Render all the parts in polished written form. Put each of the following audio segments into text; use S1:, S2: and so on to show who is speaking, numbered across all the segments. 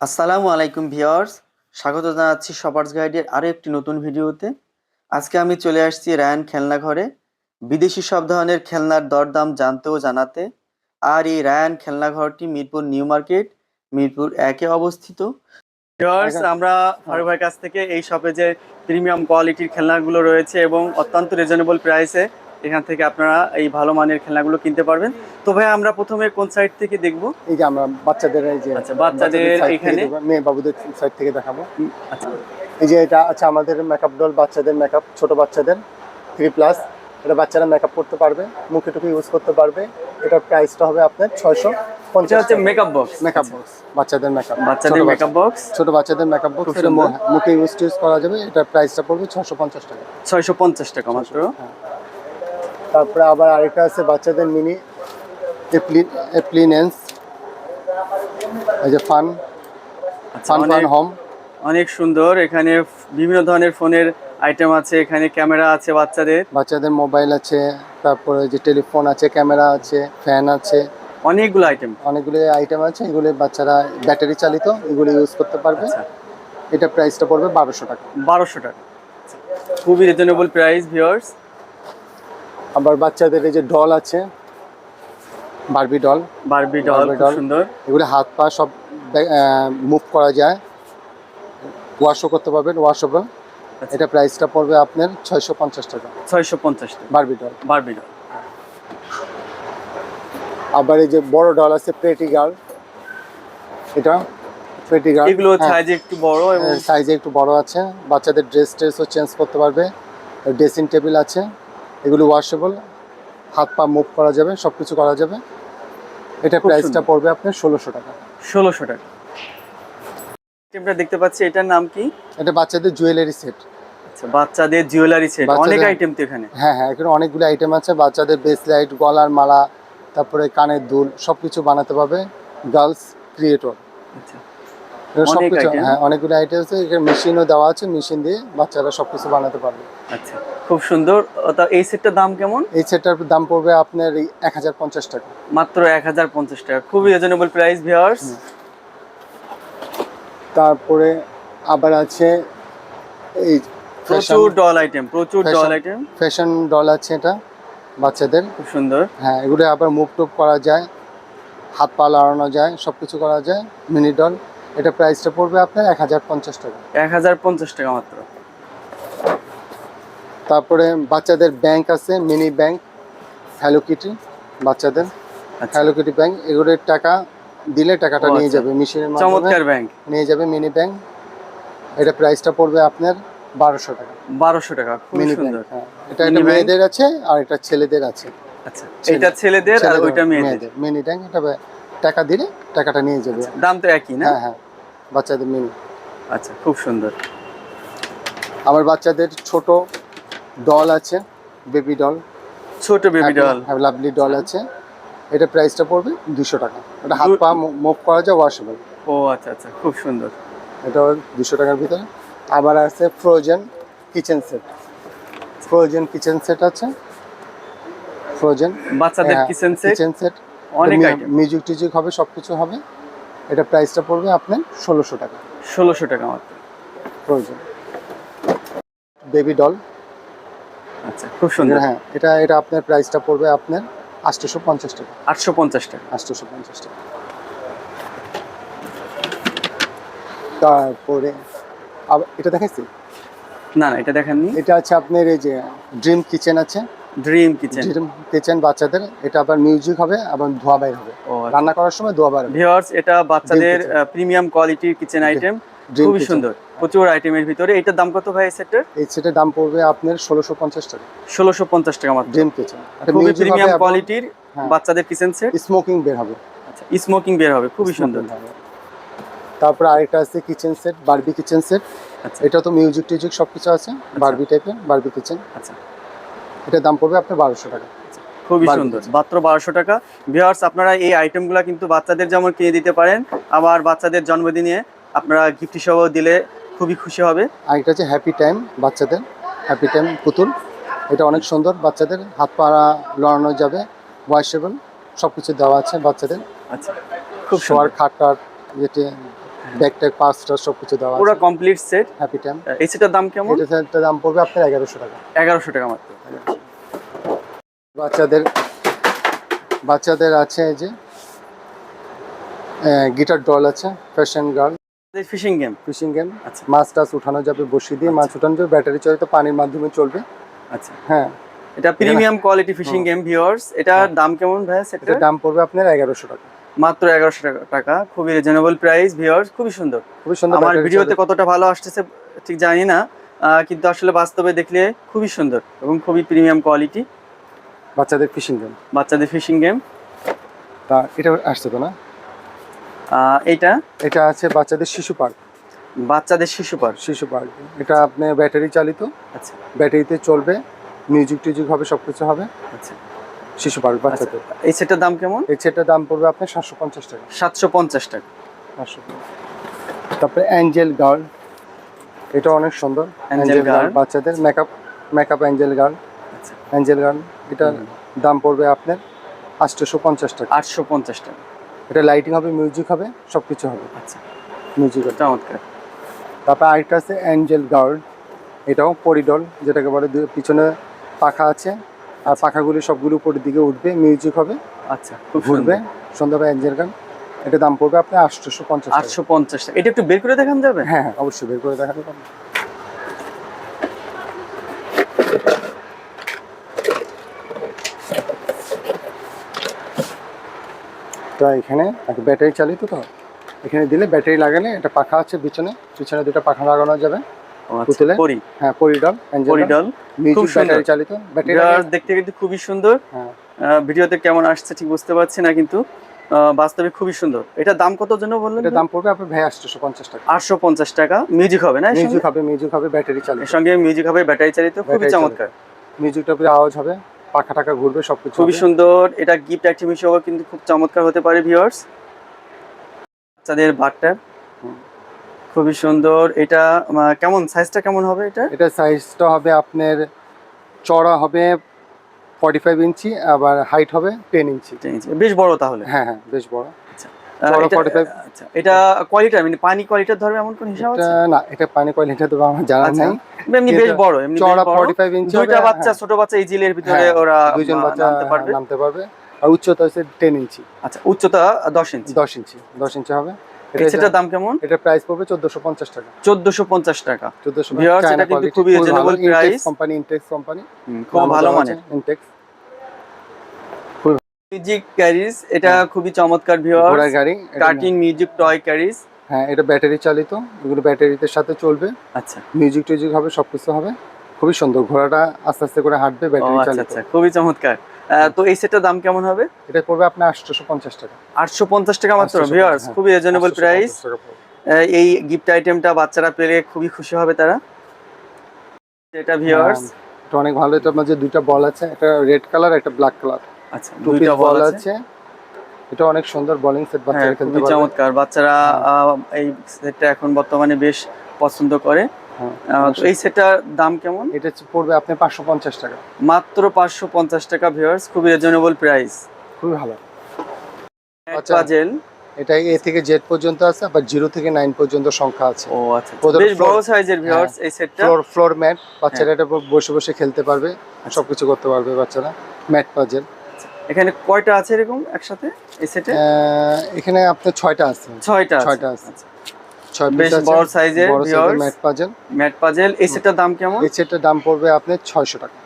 S1: আসসালামু আলাইকুম ভিউয়ার্স, স্বাগত জানাচ্ছি শপার্স গাইডের আরও একটি নতুন ভিডিওতে। আজকে আমি চলে আসছি রায়ান খেলনা ঘরে বিদেশি সব ধরনের খেলনার দরদাম জানতে ও জানাতে। আর এই রায়ান খেলনা ঘরটি মিরপুর নিউ মার্কেট মিরপুর 1-এ অবস্থিত। ভিউয়ার্স, আমরা ফারুক ভাইয়ের কাছ থেকে এই শপে যে প্রিমিয়াম কোয়ালিটির খেলনাগুলো রয়েছে এবং অত্যন্ত রিজনেবল প্রাইসে এখান থেকে আপনারা এই ভালো মানের খেলনাগুলো কিনতে পারবেন। তো ভাই, আমরা প্রথমে কোন সাইড থেকে দেখবো?
S2: এই যে আমরা বাচ্চাদের এই যে
S1: আচ্ছা, বাচ্চাদের এখানে
S2: মেয়ে বাবুদের সাইড থেকে দেখাবো।
S1: আচ্ছা,
S2: এই যে এটা আছে আমাদের মেকআপ ডল, বাচ্চাদের মেকআপ, ছোট বাচ্চাদের 3+। এটা বাচ্চারা মেকআপ করতে পারবে, মুখে টুকে ইউজ করতে পারবে। এটার প্রাইসটা হবে আপনার 650
S1: হচ্ছে মেকআপ বক্স।
S2: মেকআপ বক্স, বাচ্চাদের মেকআপ,
S1: বাচ্চাদের মেকআপ বক্স,
S2: ছোট বাচ্চাদের মেকআপ বক্স। এটা মুখে ইউজ করা যাবে। এটার প্রাইসটা পড়বে 650 টাকা।
S1: 650 টাকা মাত্র।
S2: তারপরে আবার আরেকটা আছে বাচ্চাদের মিনি অ্যাপ্লিয়েন্স, এই যে ফান হোম।
S1: অনেক সুন্দর। এখানে বিভিন্ন ধরনের ফোনের আইটেম আছে, এখানে ক্যামেরা আছে, বাচ্চাদের
S2: মোবাইল আছে, তারপরে যে টেলিফোন আছে, ক্যামেরা আছে, ফ্যান আছে,
S1: অনেকগুলো
S2: আইটেম আছে। এগুলো বাচ্চারা ব্যাটারি চালিত, এগুলো ইউজ করতে পারবে। এটা প্রাইসটা পড়বে 1200 টাকা।
S1: 1200 টাকা, খুবই রিজনেবল প্রাইস ভিউয়ার্স।
S2: আবার বাচ্চাদের এই যে ডল আছে, বারবি ডল,
S1: খুব সুন্দর।
S2: এগুলো হাত পা সব মুভ করা যায়, ওয়াশও করতে পারবেন, ওয়াশেবল। এটা প্রাইসটা পড়বে আপনার 650 টাকা।
S1: 650 টাকা
S2: বারবি ডল। আবার এই যে বড় ডল আছে, প্রেটি গার্ল। এটা প্রেটি গার্ল,
S1: এগুলো সাইজে একটু বড় এবং
S2: সাইজে একটু বড় আছে। বাচ্চাদের ড্রেসও চেঞ্জ করতে পারবে। ড্রেসিং টেবিল আছে, এগুলো ওয়াশেবল, হাত পা মুভ করা যাবে, সব কিছু করা যাবে। এটা প্রাইসটা পড়বে আপনার 1600 টাকা।
S1: 1600 টাকা। আইটেমটা দেখতে পাচ্ছি, এটার নাম কি?
S2: এটা বাচ্চাদের জুয়েলারি সেট।
S1: আচ্ছা, বাচ্চাদের জুয়েলারি সেট। অনেক আইটেম তো এখানে।
S2: হ্যাঁ, এখানে অনেকগুলো আইটেম আছে। বাচ্চাদের ব্রেসলেট, গলার মালা, তারপরে কানের দুল, সবকিছু বানাতে পারবে। Girls creator.
S1: আচ্ছা,
S2: সবকিছু, হ্যাঁ, অনেকগুলো আইটেম আছে। এখানে মেশিনও দেওয়া আছে, মেশিন দিয়ে বাচ্চারা সবকিছু বানাতে পারবে।
S1: আচ্ছা, খুব সুন্দর। তা এই সেটটার দাম কেমন?
S2: এই সেটটার দাম পড়বে আপনার 1050 টাকা।
S1: মাত্র 1050 টাকা, খুবই রিজনেবল প্রাইস ভিউয়ার্স।
S2: তারপরে আবার আছে এই
S1: প্রচুর ডল আইটেম,
S2: ফ্যাশন ডল আছে, এটা বাচ্চাদের
S1: খুব সুন্দর।
S2: হ্যাঁ, এগুলো আবার মুভ টুভ করা যায়, হাত পা লাড়ানো যায়, সব কিছু করা যায়। Mini doll. এটা প্রাইসটা পড়বে আপনার 1050 টাকা।
S1: 1050 টাকা মাত্র।
S2: তারপরে বাচ্চাদের ব্যাংক আছে, মিনি ব্যাংক, হ্যালো কিটি বাচ্চাদের। হ্যালো কিটি ব্যাংক, এগুলোর টাকা দিলে টাকাটা নিয়ে যাবে মেশিনের মাধ্যমে।
S1: চমৎকার ব্যাংক
S2: নিয়ে যাবে, মিনি ব্যাংক। এটা প্রাইসটা পড়বে আপনার 1200 টাকা।
S1: 1200 টাকা, খুব সুন্দর।
S2: এটা মেয়েদের আছে আর এটা ছেলেদের আছে।
S1: আচ্ছা, এটা ছেলেদের আর ওইটা মেয়েদের।
S2: মিনি ব্যাংক, এটা টাকা দিলে টাকাটা নিয়ে যাবে।
S1: দাম তো একই না?
S2: হ্যাঁ, বাচ্চাদের মিনি।
S1: আচ্ছা, খুব সুন্দর।
S2: আবার বাচ্চাদের ছোট ডল আছে, বেবি ডল,
S1: ছোট বেবি ডল,
S2: লাভলি ডল আছে। এটা প্রাইসটা পড়বে 200 টাকা। এটা হাত পা মুভ করা যায়, ওয়াশেবল।
S1: ও আচ্ছা, খুব সুন্দর।
S2: এটা 200 টাকার ভিতরে। আবার আছে ফ্রোজেন কিচেন সেট আছে, ফ্রোজেন
S1: বাচ্চাদের কিচেন সেট। অনেক আইটেম,
S2: মিউজিক টিউজিক হবে, সবকিছু হবে। এটা প্রাইসটা পড়বে আপনার 1600 টাকা।
S1: 1600 টাকা মাত্র।
S2: Frozen baby doll.
S1: আচ্ছা, খুব সুন্দর।
S2: হ্যাঁ, এটা আপনার প্রাইসটা পড়বে আপনার 850 টাকা।
S1: 850 টাকা।
S2: 850 টাকা। তারপরে এটা দেখাইছি
S1: না, এটা দেখাননি।
S2: এটা আছে আপনার এই যে ড্রিম কিচেন আছে,
S1: ড্রিম কিচেন
S2: বাচ্চাদের। এটা আবার মিউজিক হবে, আবার ধোয়া বাইর হবে, রান্না করার সময় ধোয়া বাইর হবে।
S1: ভিউয়ার্স, এটা বাচ্চাদের প্রিমিয়াম কোয়ালিটির কিচেন আইটেম, খুবই সুন্দর, প্রচুর আইটেমের ভিতরে। এটার দাম কত ভাই? এই সেটের
S2: দাম পড়বে আপনার 1650 টাকা।
S1: 1650 টাকা মাত্র।
S2: ড্রিম কিচেন,
S1: খুবই প্রিমিয়াম কোয়ালিটির বাচ্চাদের কিচেন সেট।
S2: স্মোকিং বের হবে।
S1: আচ্ছা, স্মোকিং বের হবে, খুবই সুন্দর।
S2: তারপর আরেকটা আছে kitchen set, Barbie kitchen set.
S1: আচ্ছা,
S2: এটা তো মিউজিক টিউজিক সবকিছু আছে, বারবি টাইপের, বারবি কিচেন।
S1: আচ্ছা,
S2: এটার দাম পড়বে আপনার 1200 টাকা।
S1: খুবই সুন্দর, মাত্র 1200 টাকা। ভিউয়ার্স, আপনারা এই আইটেমগুলো কিন্তু বাচ্চাদের যেমন কিনে দিতে পারেন, আবার বাচ্চাদের জন্মদিনে আপনারা গিফট হিসেবেও দিলে খুবই খুশি হবে।
S2: আর এটা হচ্ছে হ্যাপি টাইম, বাচ্চাদের হ্যাপি টাইম পুতুল। এটা অনেক সুন্দর, বাচ্চাদের হাত পা লড়ানো যাবে, ওয়াশেবল, সব কিছু দেওয়া আছে বাচ্চাদের।
S1: আচ্ছা, খুব
S2: শোয়ার খাট, যেটি ব্যাগ ট্যাগ পাঁচটা সবকিছু দেওয়া
S1: পুরো
S2: আছে।
S1: Complete set.
S2: Happy time.
S1: এই সেটার দাম কেমন?
S2: এটার দাম পড়বে আপনার 1100 টাকা।
S1: 1100 টাকা মাত্র।
S2: বাচ্চাদের বাচ্চাদের আছে এই যে গিটার ডল আছে, fashion girl,
S1: fishing game.
S2: Fishing game.
S1: আচ্ছা
S2: মাছ টাছ উঠানো যাবে, বসিয়ে দিয়ে মাছ উঠানো যাবে, ব্যাটারি চালিত, পানির মাধ্যমে চলবে।
S1: আচ্ছা,
S2: হ্যাঁ,
S1: এটা premium quality fishing game viewers. এটার দাম কেমন ভাইয়া সেটার?
S2: এটার দাম পড়বে আপনার 1100 টাকা।
S1: মাত্র 1100 টাকা, খুবই রিজনেবল প্রাইস ভিউয়ার্স, খুবই সুন্দর।
S2: খুবই সুন্দর।
S1: আমার
S2: ব্যাটারি
S1: ভিডিওতে
S2: চালিত।
S1: কতটা ভালো আসতেছে ঠিক জানি না, কিন্তু আসলে বাস্তবে দেখলে খুবই সুন্দর এবং খুবই প্রিমিয়াম কোয়ালিটি।
S2: বাচ্চাদের ফিশিং গেম।
S1: বাচ্চাদের ফিশিং গেম।
S2: তা এটা আসছে তো না?
S1: এইটা
S2: এটা আছে বাচ্চাদের শিশু পার্ক।
S1: বাচ্চাদের শিশু পার্ক।
S2: শিশু পার্ক, এটা আপনি ব্যাটারি চালিত,
S1: আচ্ছা
S2: ব্যাটারিতে চলবে, মিউজিক টিউজিক হবে, সবকিছু হবে।
S1: আচ্ছা,
S2: শিশু পার্ক বাচ্চাদের।
S1: এই সেটের দাম কেমন?
S2: এই সেটটার দাম পড়বে আপনার 750 টাকা।
S1: 750 টাকা।
S2: 750। তারপরে অ্যাঞ্জেল গার্ল, এটা অনেক সুন্দর। অ্যাঞ্জেল গার্ল বাচ্চাদের মেকআপ অ্যাঞ্জেল গার্ল।
S1: আচ্ছা,
S2: অ্যাঞ্জেল গার্ল এটার দাম পড়বে আপনার 850 টাকা।
S1: 850 টাকা।
S2: এটা লাইটিং হবে, মিউজিক হবে, সবকিছু হবে।
S1: আচ্ছা,
S2: মিউজিক হবে।
S1: চমৎকার।
S2: তারপর আরেকটা আছে অ্যাঞ্জেল গার্ল, এটাও পরিডল, যেটাকে বলে পিছনে পাখা আছে, আর পাখাগুলি সবগুলো উপরের দিকে উঠবে, মিউজিক হবে,
S1: আচ্ছা, খুব
S2: ঘুরবে,
S1: সুন্দর।
S2: সুন্দর অ্যাঞ্জেল গার্ল। এটা দাম পড়বে আপনার 850 টাকা।
S1: 850 টাকা। এটা একটু বের করে দেখান যাবে?
S2: হ্যাঁ হ্যাঁ, অবশ্যই বের করে দেখাতে পারবো। তো এখানে একটা ব্যাটারি চালিত, তো এখানে দিলে ব্যাটারি লাগালে, এটা পাখা আছে পিছনে, পিছনে দুটো পাখা লাগানো যাবে পুতুলে।
S1: পরি।
S2: হ্যাঁ, পরিডল,
S1: পরিডল
S2: মিউজিক, ব্যাটারি চালিত, ব্যাটারি
S1: দেখতে কিন্তু খুবই সুন্দর।
S2: হ্যাঁ।
S1: ভিডিওতে কেমন আসছে ঠিক বুঝতে পারছি না, কিন্তু বাস্তবে খুবই সুন্দর। এটা দাম কত জন্য বললেন?
S2: এটা দাম পড়বে আপনার ভাই 850 টাকা।
S1: 850 টাকা। মিউজিক হবে না?
S2: মিউজিক হবে, ব্যাটারি চালিত।
S1: এর সঙ্গে মিউজিক হবে, ব্যাটারি চালিত, খুবই চমৎকার।
S2: মিউজিকটা পুরো আওয়াজ হবে, পাখা টাকা ঘুরবে, সবকিছু
S1: খুবই সুন্দর। এটা গিফট আইটেম হিসেবে কিন্তু খুব চমৎকার হতে পারে ভিউয়ার্স। বাচ্চাদের বাটটার খুবই সুন্দর। এটা কেমন সাইজটা কেমন হবে?
S2: এটা সাইজটা হবে আপনার চড়া হবে 45 ইঞ্চি, আবার হাইট হবে 10 ইঞ্চি।
S1: বেশ বড় তাহলে।
S2: হ্যাঁ হ্যাঁ, বেশ বড়।
S1: আচ্ছা,
S2: চড়া 45।
S1: আচ্ছা, এটা কোয়ালিটি মানে পানি কোয়ালিটির ধরবে এমন কোন হিসাব
S2: এটা
S1: আছে?
S2: না, এটা পানি কোয়ালিটি তো আমার জানা নাই।
S1: এমনি বেশ বড়, এমনি
S2: চড়া 45 ইঞ্চি।
S1: দুইটা বাচ্চা, ছোট বাচ্চা এই জিলের ভিতরে ওরা
S2: দুইজন বাচ্চা নামতে পারবে। আর উচ্চতা হচ্ছে 10 ইঞ্চি।
S1: আচ্ছা, উচ্চতা 10 ইঞ্চি।
S2: 10 ইঞ্চি হবে।
S1: এটার দাম কেমন?
S2: এটা প্রাইস পড়বে 1450 টাকা।
S1: 1450 টাকা।
S2: 1450।
S1: ভিউয়ার্স, এটা কিন্তু খুবই রিজনেবল প্রাইস।
S2: ইনটেক্স কোম্পানি,
S1: খুব ভালো মানের।
S2: ইনটেক্স
S1: মিউজিক ক্যারিজ, এটা খুবই চমৎকার ভিউয়ার্স।
S2: ঘোড়া গাড়ি,
S1: কার্টিং মিউজিক টয় ক্যারিজ।
S2: হ্যাঁ, এটা ব্যাটারি চালিত, এগুলো ব্যাটারিতে সাথে চলবে।
S1: আচ্ছা,
S2: মিউজিক টিউজিক হবে, সবকিছু হবে, খুবই সুন্দর। ঘোড়াটা আস্তে আস্তে করে হাঁটবে, ব্যাটারি চালিত।
S1: আচ্ছা, খুবই চমৎকার। তো এই সেটটার দাম কেমন হবে?
S2: এটা পড়বে আপনার 850 টাকা।
S1: 850 টাকা মাত্র ভিউয়ার্স, খুবই রিজনেবল প্রাইস। এই গিফট আইটেমটা বাচ্চারা পেলে খুবই খুশি হবে তারা। এটা ভিউয়ার্স,
S2: এটা অনেক ভালো। এটার মধ্যে দুইটা বল আছে, একটা রেড কালার, একটা ব্ল্যাক কালার।
S1: আচ্ছা,
S2: দুইটা বল আছে। এটা অনেক সুন্দর বোলিং সেট, বাচ্চারা খেলতে পারবে।
S1: চমৎকার। বাচ্চারা এই সেটটা এখন বর্তমানে বেশ পছন্দ করে। তো এই সেটটার দাম কেমন?
S2: এটা পড়বে আপনি 550 টাকা।
S1: মাত্র 550 টাকা ভিউয়ার্স, খুবই রিজনেবল প্রাইস।
S2: খুবই ভালো।
S1: পাজেল,
S2: এটা এ থেকে জেড পর্যন্ত আছে, আবার 0 থেকে 9 পর্যন্ত সংখ্যা আছে।
S1: আচ্ছা, বেশ বড় সাইজের ভিউয়ার্স এই সেটটা।
S2: ফ্লোর ম্যাট, বাচ্চারা এটা বসে বসে খেলতে পারবে, সবকিছু করতে পারবে বাচ্চারা। Mat puzzle.
S1: এখানে কয়টা আছে এরকম একসাথে এই সেটে?
S2: এখানে আপনার 6টা আছে।
S1: 6টা আছে। 6 বেশ বড় সাইজের ভিউয়ার্স ম্যাট পাজেল। এই সেটটার দাম কেমন?
S2: এই সেটটার দাম পড়বে আপনার 600 টাকা।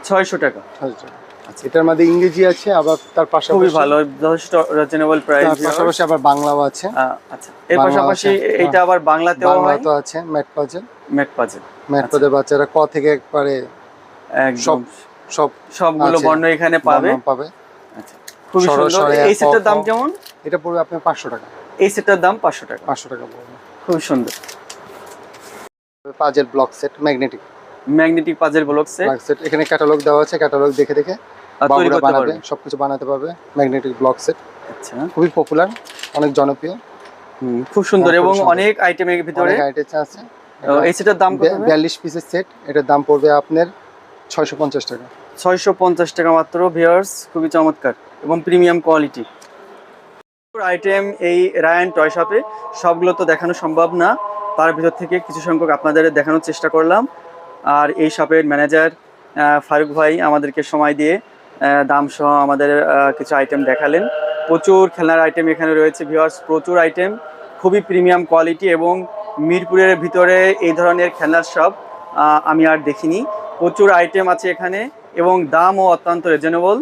S1: 600 টাকা।
S2: 600 টাকা। আচ্ছা, এটার মধ্যে ইংরেজি আছে, আবার তার পাশাপাশি
S1: খুবই ভালো, যথেষ্ট রিজনেবল প্রাইস।
S2: তার পাশাপাশি আবার বাংলাও আছে।
S1: আচ্ছা, এর পাশাপাশি এইটা আবার বাংলাতেও
S2: আছে। Mat puzzle.
S1: ম্যাট পাজেল
S2: বাচ্চারা ক থেকে একবারে
S1: একদম সবগুলো
S2: আছে,
S1: বর্ণ এখানে পাবে।
S2: আচ্ছা,
S1: খুবই সুন্দর। এই সেটটার দাম কেমন?
S2: এটা পড়বে আপনার 500 টাকা।
S1: এই সেটটার দাম 500 টাকা।
S2: 500 টাকা পড়বে।
S1: খুব সুন্দর।
S2: Puzzle block set, magnetic
S1: puzzle block set.
S2: এখানে ক্যাটালগ দেওয়া আছে, ক্যাটালগ দেখে দেখে
S1: তৈরি করতে পারবে,
S2: সবকিছু বানাতে পারবে। Magnetic block set.
S1: আচ্ছা,
S2: খুবই পপুলার, অনেক জনপ্রিয়।
S1: খুব সুন্দর এবং অনেক আইটেমের ভিতরে
S2: আছে।
S1: এই সেটের দাম কত?
S2: 42 পিসের সেট। এটার দাম পড়বে আপনার 650 টাকা।
S1: 650 টাকা মাত্র ভিউয়ার্স, খুবই চমৎকার এবং প্রিমিয়াম কোয়ালিটি। আইটেম এই রায়ান টয় শপে, সবগুলো তো দেখানো সম্ভব না, তার ভিতর থেকে কিছু সংখ্যক আপনাদের দেখানোর চেষ্টা করলাম। আর এই শপের ম্যানেজার ফারুক ভাই আমাদেরকে সময় দিয়ে দাম সহ আমাদের কিছু আইটেম দেখালেন। প্রচুর খেলনার আইটেম এখানে রয়েছে ভিউয়ার্স, প্রচুর আইটেম, খুবই প্রিমিয়াম কোয়ালিটি, এবং মিরপুরের ভিতরে এই ধরনের খেলনার শপ আমি আর দেখিনি। প্রচুর আইটেম আছে এখানে এবং দামও অত্যন্ত রিজনেবল।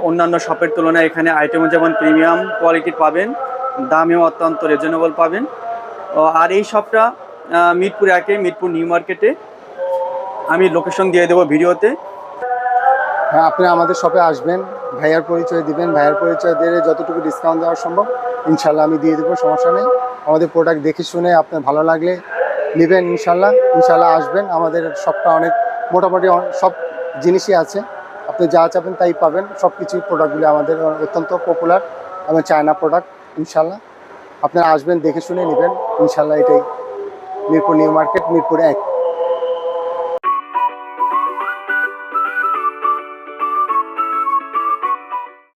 S1: অন্যান্য শপের তুলনায় এখানে আইটেমও যেমন প্রিমিয়াম কোয়ালিটির পাবেন, দামেও অত্যন্ত রিজনেবল পাবেন। আর এই শপটা মিরপুর 1-এ, মিরপুর নিউ মার্কেটে। আমি লোকেশন দিয়ে দেবো ভিডিওতে।
S2: হ্যাঁ, আপনি আমাদের শপে আসবেন, ভাইয়ার পরিচয় দিবেন, ভাইয়ার পরিচয় দিলে যতটুকু ডিসকাউন্ট দেওয়া সম্ভব ইনশাল্লাহ আমি দিয়ে দেবো, সমস্যা নেই। আমাদের প্রোডাক্ট দেখে শুনে আপনার ভালো লাগলে নেবেন ইনশাল্লাহ। ইনশাল্লাহ আসবেন, আমাদের শপটা অনেক মোটামুটি সব জিনিসই আছে, আপনি যা চাবেন তাই পাবেন। সব কিছুই প্রোডাক্টগুলি আমাদের অত্যন্ত পপুলার এবং চায়না প্রোডাক্ট। ইনশাল্লাহ আপনারা আসবেন, দেখে শুনে নেবেন ইনশাল্লাহ। এটাই মিরপুর নিউ মার্কেট, মিরপুর 1।